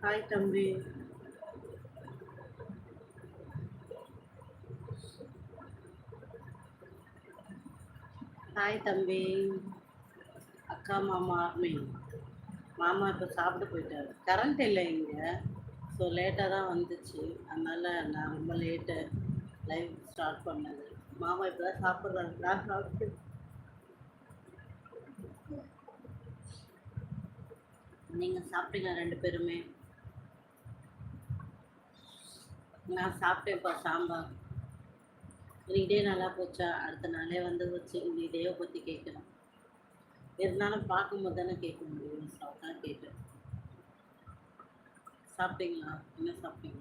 Hi தம்பி. Hi தம்பி. அக்கா மாமா மாமா இப்போ சாப்பிட போயிட்டாரு. கரண்ட் இல்லை இங்கே, ஸோ லேட்டாக தான் வந்துச்சு. அதனால் நான் ரொம்ப லேட்டு லைவ் ஸ்டார்ட் பண்ணது. மாமா இப்போ தான் சாப்பிட்றாரு. நான் சாப்பிட்டு நீங்கள் சாப்பிட்டீங்க 2 பேருமே? நான் சாப்பிட்டேன்ப்பா சாம்பார். இன்னைக்கு டே நல்லா போச்சா? அடுத்த நாளே வந்து வச்சு இன்னைக்கு டேவை பற்றி கேட்கணும். இருந்தாலும் பார்க்கும்போது தானே கேட்க முடியும். தான் கேட்டேன். சாப்பிட்டீங்களா? என்ன சாப்பிட்டீங்க?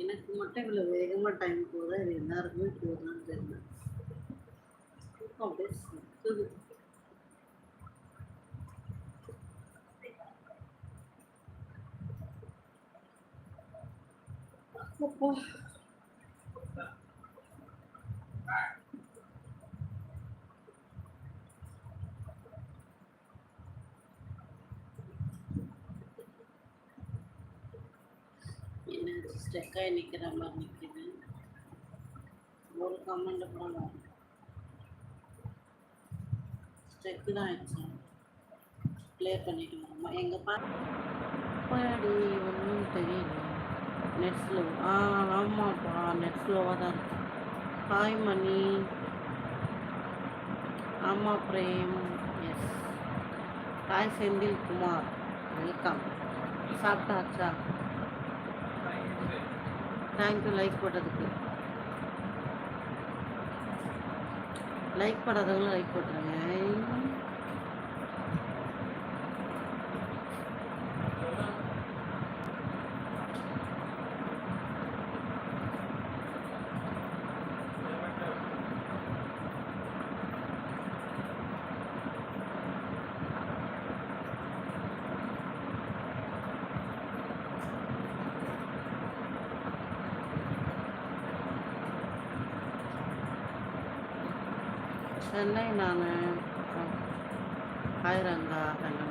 எனக்கு மட்டும் இவ்வளோ வேகமாக டைம் போகுதா? இது எல்லாருக்குமே போகுதான்னு தெரியல. அப்படியே சுத்துது. அப்பா. என்ன ஸ்டெக்காகி நிற்கிற மாதிரி நிற்கிது. ஒரு கமெண்ட் கூட ஸ்டெக்கு தான் ஆயிடுச்சு. ப்ளே பண்ணிட்டு வரோமா? எங்கள் பாடி ஒன்றும் தெரியல. Net slow. ஆமாப்பா, நெட் ஸ்லோவாக தான் இருக்கு. ஹாய் மணி. ஆமாம் Prem. Yes. Hi Senthil Kumar, welcome. சாப்பிட்டாச்சா? தேங்க்யூ லைக் போட்டதுக்கு. லைக் போடாதவங்களும் லைக் போட்டுருங்க. சென்னை நான். ஹாய் ரங்கா. ஹலோ.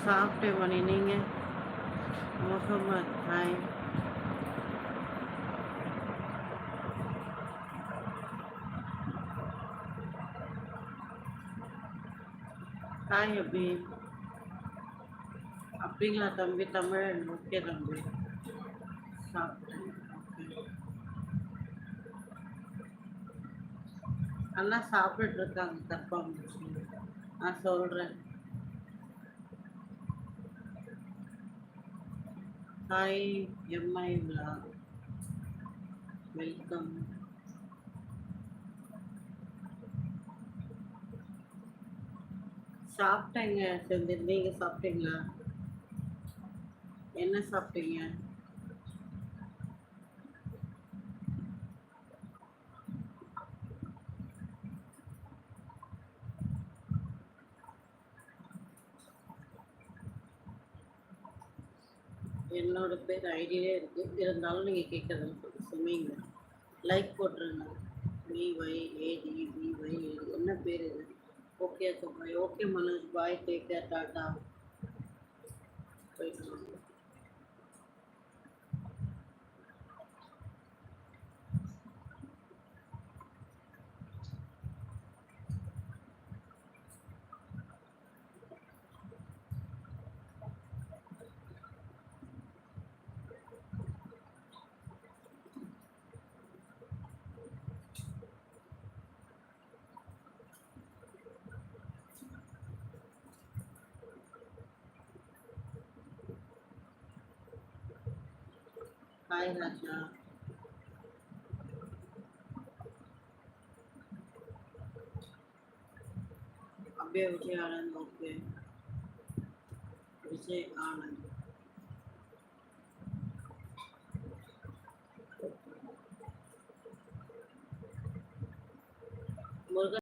சாப்பிட்டேன் மணி. நீங்கள்? முகமது. ஹாய். ஹாய் அபி. அப்படிங்களா தம்பி? தமிழ். ஓகே தம்பி. சாப்பிட்டேன். ஓகே. அண்ணா சாப்பிட்டு இருக்காங்க. கன்ஃபார்ம் நான் சொல்கிறேன். Hi MI vlog, welcome. சாப்பிட்டேங்க செந்தில். நீங்கள் சாப்பிட்டீங்களா? என்ன சாப்பிட்டீங்க? என்னோட பேர் ஐடியிலே இருக்குது, இருந்தாலும் நீங்கள் கேட்குறது சொன்னீங்க. லைக் போட்டுருங்க. BYADBY. என்ன பேர் இது? Okay bye. ஓகே மனோஜ், பாய், டேக் கேர், டாட்டா. போயிட்டு வாங்க. ஹாய் ராஜா. அப்படியே விஜய் ஆனந்த். ஓகே, விஜய் ஆனந்த்.